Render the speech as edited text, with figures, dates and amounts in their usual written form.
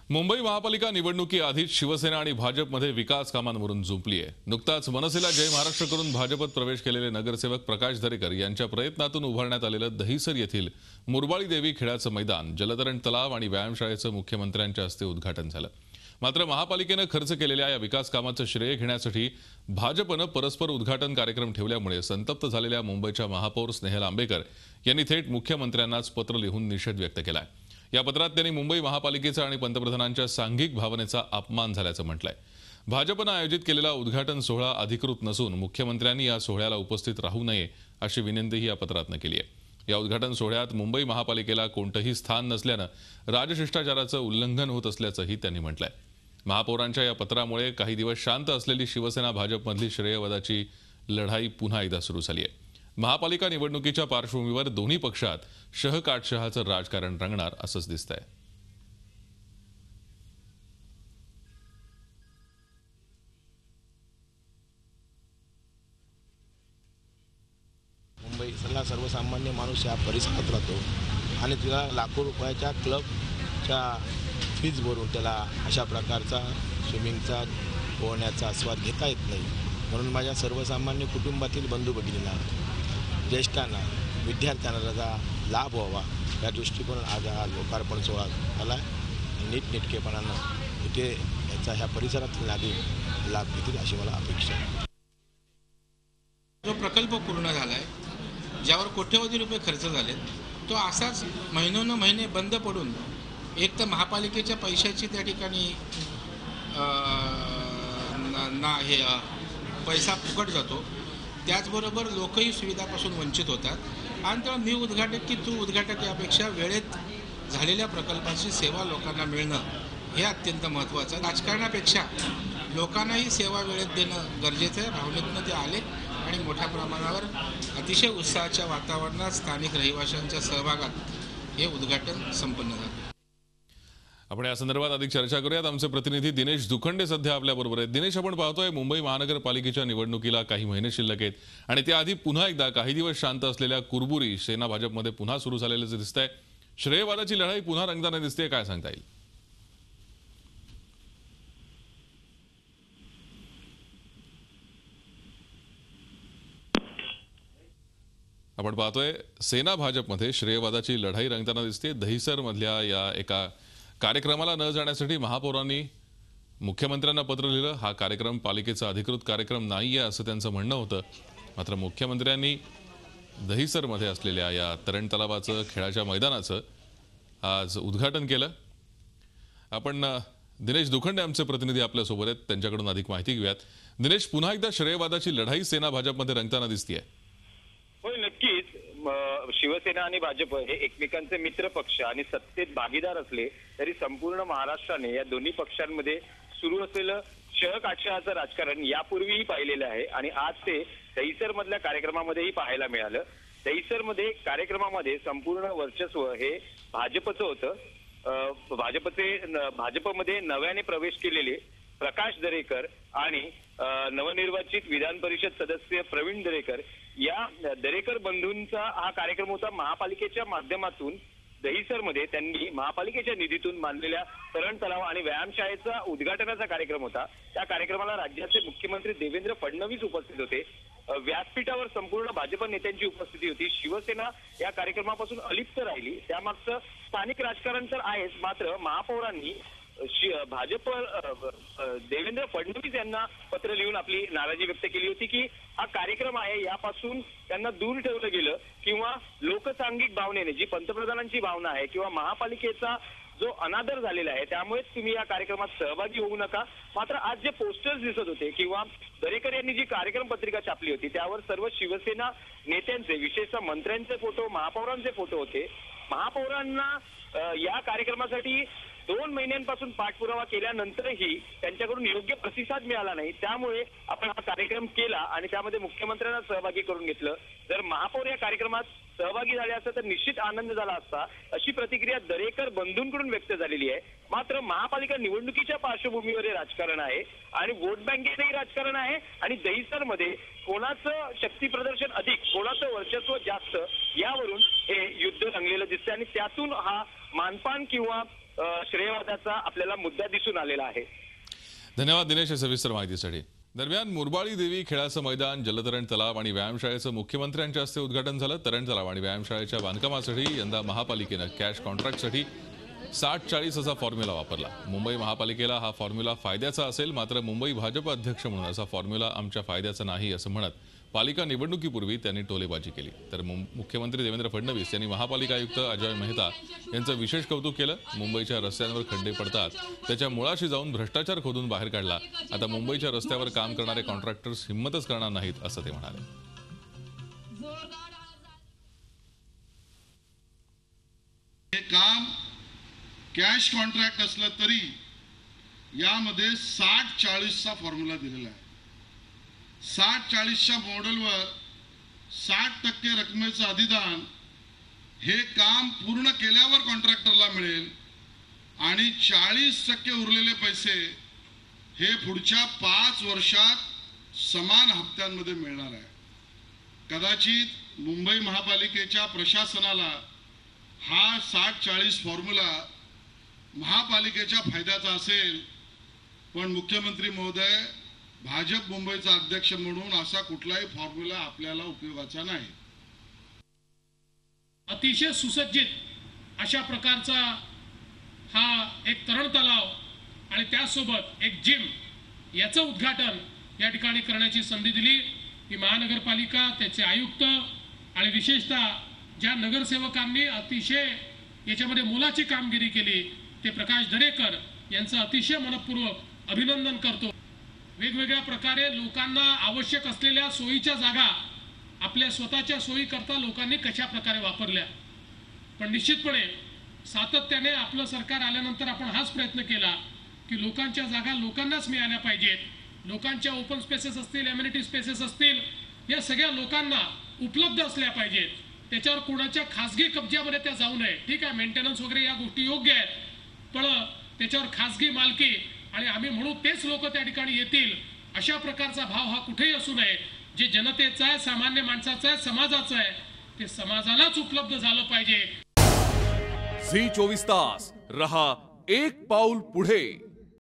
मुंबई महापालिका निवडणुकीआधीच शिवसेना आणि भाजपमध्ये विकास कामांवरून जुंपली आहे। नुकताच मनसेला जय महाराष्ट्र करून भाजपत प्रवेश केलेले नगरसेवक प्रकाश दरेकर यांच्या प्रयत्नातून उभारण्यात आलेलं दहिसर येथील मुरबाळी देवी खेळाचं मैदान, जलतरण तलाव आणि व्यायामशाळेचं मुख्यमंत्र्यांच्या हस्ते उद्घाटन झालं। मात्र महापालिकेने खर्च केलेल्या या विकास कामाचं श्रेय घेण्यासाठी भाजपने परस्पर उद्घाटन कार्यक्रम ठेवल्यामुळे संतप्त झालेल्या मुंबईच्या महापौर स्नेहल आंबेकर यांनी थेट मुख्यमंत्र्यांनाच पत्र लिहून निषेध व्यक्त केलाय। या पत्रात त्यांनी मुंबई महापालिकेचा आणि पंतप्रधानांच्या सांघिक भावनेचा अपमान झाल्याचं म्हटलंय। भाजपने आयोजित केलेला उद्घाटन सोहळा अधिकृत नसून मुख्यमंत्र्यांनी या सोहळ्याला उपस्थित राहू नये अशी विनंतीही या पत्रातनं केली आहे। या उद्घाटन सोहळ्यात मुंबई महापालिकेला कोणतेही स्थान नसल्यानं राजशिष्टाचाराचं उल्लंघन होत असल्याचंही त्यांनी म्हटलंय। महापौरांच्या या पत्रामुळे काही दिवस शांत असलेली शिवसेना भाजपमधली श्रेयवादाची लढाई पुन्हा एकदा सुरू झाली आहे। महापालिका निवडणुकीच्या पार्श्वभूमीवर दोन्ही पक्षात शहकाटशहाचं राजकारण रंगणार असंच दिसतंय। मुंबईतला सर्वसामान्य माणूस या परिसरात राहतो आणि तिला लाखो रुपयाच्या क्लबच्या फीज भरून त्याला अशा प्रकारचा स्विमिंगचा पोहण्याचा आस्वाद घेता येत नाही। म्हणून माझ्या सर्वसामान्य कुटुंबातील बंधू भगिनींना, ज्येष्ठांना, विद्यार्थ्यांना त्याचा लाभ व्हावा या दृष्टिकोनातून आज हा लोकार्पण सोहळा झाला। नीटनेटकेपणानं इथे याचा ह्या परिसरातील नागरिक लाभ घेतील अशी मला अपेक्षा आहे। जो प्रकल्प पूर्ण झाला आहे, ज्यावर कोट्यवधी रुपये खर्च झाले, तो असाच महिने बंद पडून एक तर महापालिकेच्या पैशाची त्या ठिकाणी पैसा फुकट जातो, त्याचबरोबर लोकही सुविधापासून वंचित होतात आणि तेव्हा मी उद्घाटक की तू उद्घाटक यापेक्षा वेळेत झालेल्या प्रकल्पाची सेवा लोकांना मिळणं हे अत्यंत महत्त्वाचं आहे। राजकारणापेक्षा लोकांनाही सेवा वेळेत देणं गरजेचं आहे। भावनेतनं ते आले आणि मोठ्या प्रमाणावर अतिशय उत्साहाच्या वातावरणात स्थानिक रहिवाशांच्या सहभागात हे उद्घाटन संपन्न झालं। आपण या संदर्भात अधिक चर्चा करूयात। आमचे प्रतिनिधी दिनेश दुखंडे सध्या आपल्या बरोबर आहेत। दिनेश, आपण पाहतोय मुंबई महानगरपालिकेच्या निवडणुकीला काही महिने शिल्लक आहेत आणि त्याआधी पुन्हा एकदा काही दिवस शांत असलेल्या कुरबुरी सेना भाजपमध्ये पुन्हा सुरू झालेलं दिसतंय। श्रेयवादाची लढाई पुन्हा रंगताना दिसते, काय सांगता येईल? आपण पाहतोय सेना भाजपमध्ये श्रेयवादाची लढाई रंगताना दिसते। दहिसर मधल्या या एका कार्यक्रमाला न जाण्यासाठी महापौरांनी मुख्यमंत्र्यांना पत्र लिहिलं। हा कार्यक्रम पालिकेचा अधिकृत कार्यक्रम नाहीये असं त्यांचं म्हणणं होतं। मात्र मुख्यमंत्र्यांनी दहिसरमध्ये असलेल्या या तरण तलावाचं, खेळाच्या मैदानाचं आज उद्घाटन केलं। आपण दिनेश दुखंडे आमचे प्रतिनिधी आपल्या सोबत आहेत, त्यांच्याकडून अधिक माहिती घेऊयात। दिनेश, पुन्हा एकदा श्रेयवादाची लढाई सेना भाजपमध्ये रंगताना दिसतेय। होय, नक्कीच शिवसेना आणि भाजप हे एकमेकांचे मित्र पक्ष आणि सत्तेत भागीदार असले तरी संपूर्ण महाराष्ट्राने या दोन्ही पक्षांमध्ये सुरू असलेलं शहकाटशहाचं राजकारण यापूर्वीही पाहिलेलं आहे आणि आज ते दहिसर मधल्या कार्यक्रमामध्येही पाहायला मिळालं। दहिसरमध्ये कार्यक्रमामध्ये संपूर्ण वर्चस्व हे भाजपचं होतं। भाजपमध्ये नव्याने प्रवेश केलेले प्रकाश दरेकर आणि नवनिर्वाचित विधान परिषद सदस्य प्रवीण दरेकर या दरेकर बंधूंचा हा कार्यक्रम होता। महापालिकेच्या माध्यमातून दहिसरमध्ये त्यांनी महापालिकेच्या निधीतून बांधलेल्या तरण तलाव आणि व्यायामशाळेचा उद्घाटनाचा कार्यक्रम होता। त्या कार्यक्रमाला राज्याचे मुख्यमंत्री देवेंद्र फडणवीस उपस्थित होते। व्यासपीठावर संपूर्ण भाजप नेत्यांची उपस्थिती होती। शिवसेना या कार्यक्रमापासून अलिप्त राहिली, त्यामागचं स्थानिक राजकारण तर आहेच, मात्र महापौरांनी भाजप देवेंद्र फडणवीस यांना पत्र लिहून आपली नाराजी व्यक्त केली होती की हा कार्यक्रम आहे यापासून त्यांना दूर ठेवलं गेलं किंवा लोकसांघिक भावनेने जी पंतप्रधानांची भावना आहे किंवा महापालिकेचा जो अनादर झालेला आहे त्यामुळे तुम्ही या कार्यक्रमात सहभागी होऊ नका। मात्र आज जे पोस्टर्स दिसत होते किंवा दरेकर यांनी जी कार्यक्रम पत्रिका छापली होती त्यावर सर्व शिवसेना नेत्यांचे, विशेषतः मंत्र्यांचे फोटो, महापौरांचे फोटो होते। महापौरांना या कार्यक्रमासाठी 2 महिन्यांपासून पाठपुरावा केल्यानंतरही त्यांच्याकडून योग्य प्रतिसाद मिळाला नाही, त्यामुळे आपण हा कार्यक्रम केला आणि त्यामध्ये मुख्यमंत्र्यांना सहभागी करून घेतलं। जर महापौर या कार्यक्रमात सहभागी झाले असते तर निश्चित आनंद झाला असता, अशी प्रतिक्रिया दरेकर बंधूंकडून व्यक्त झालेली आहे। मात्र महापालिका निवडणुकीच्या पार्श्वभूमीवर हे राजकारण आहे आणि वोट बँकेचंही राजकारण आहे आणि दहिसरमध्ये कोणाचं शक्ती प्रदर्शन अधिक, कोणाचं वर्चस्व जास्त यावरून हे युद्ध रंगलेलं दिसतंय आणि त्यातून हा मानपान किंवा श्रेयवादाचा आपल्याला मुद्दा दिसून आलेला आहे. धन्यवाद दिनेश, सविस्तर माहितीसाठी. दरम्यान मुरबाळी देवी खेळाचं मैदान, जलतरण तलाव आणि व्यायामशाळेचं मुख्यमंत्र्यांच्या हस्ते उद्घाटन झालं. तरण तलाव आणि व्यायामशाळेच्या बांधकामासाठी यंदा महापालिकेनं कॅश कॉन्ट्रॅक्टसाठी 60-40 असा फॉर्म्युला वापरला. मुंबई महापालिकेला हा फॉर्म्युला फायद्याचा असेल, मात्र मुंबई भाजप अध्यक्ष म्हणून असा फॉर्म्युला आमच्या फायद्याचा नाही असं म्हणत पालिका निवडणुकीपूर्वी त्यांनी टोलेबाजी केली. तर मुख्यमंत्री देवेंद्र फडणवीस यांनी महापालिका आयुक्त अजय मेहता यांचं विशेष कौतुक केलं. मुंबईच्या रस्त्यांवर खड्डे पडतात, त्याच्या मुळाशी जाऊन भ्रष्टाचार खोदून बाहेर काढला. आता मुंबईच्या रस्त्यावर काम करणारे कॉन्ट्रॅक्टर्स हिंमतच करणार नाहीत असं ते म्हणाले. हे काम कॅश कॉन्ट्रॅक्ट असलं तरी यामध्ये 60-40चा फॉर्म्युला दिलेला आहे. 60-40च्या मॉडेलवर 60% रकमेचं अधिदान हे काम पूर्ण केल्यावर कॉन्ट्रॅक्टरला मिळेल आणि 40% उरलेले पैसे हे पुढच्या 5 वर्षात समान हप्त्यांमध्ये मिळणार आहे. कदाचित मुंबई महापालिकेच्या प्रशासनाला हा 60-40 फॉर्म्युला महापालिकेच्या फायद्याचा असेल, पण मुख्यमंत्री महोदय, भाजप मुंबईचा अध्यक्ष म्हणून असा कुठलाही फॉर्म्युला आपल्याला उपयोगाचा नाही. अतिशय सुसज्जित अशा प्रकारचा हा एक तरण तलाव आणि त्यासोबत एक जिम याचं उद्घाटन या ठिकाणी करण्याची संधी दिली. ही महानगरपालिका, त्याचे आयुक्त आणि विशेषतः ज्या नगरसेवकांनी अतिशय याच्यामध्ये मोलाची कामगिरी केली ते प्रकाश दरेकर यांचं अतिशय मनपूर्वक अभिनंदन करतो. वेगवेगळ्या प्रकारे लोकांना आवश्यक असलेल्या सोयीच्या जागा आपल्या स्वतःच्या सोयीकरता लोकांनी कशा प्रकारे वापरल्या, पण निश्चितपणे सातत्याने आपलं सरकार आल्यानंतर आपण हाच प्रयत्न केला की लोकांच्या जागा लोकांनाच मिळाल्या पाहिजेत. लोकांच्या ओपन स्पेसेस असतील, एम्युनिटी स्पेसेस असतील, या सगळ्या लोकांना उपलब्ध असल्या पाहिजेत. त्याच्यावर कोणाच्या खासगी कब्जामध्ये त्या जाऊ नये. ठीक आहे, मेंटेनन्स वगैरे या गोष्टी योग्य आहेत, पण त्याच्यावर खासगी मालकी आणि आम्ही म्हणू तेच लोक त्या ठिकाणी येतील अशा प्रकारचा भाव हा कुठेही असू नये. जे जनतेचा आहे, सामान्य माणसाचा आहे, समाजाचा आहे, ते समाजालाच उपलब्ध झालं पाहिजे. झी 24 तास रहा एक पाऊल पुढे.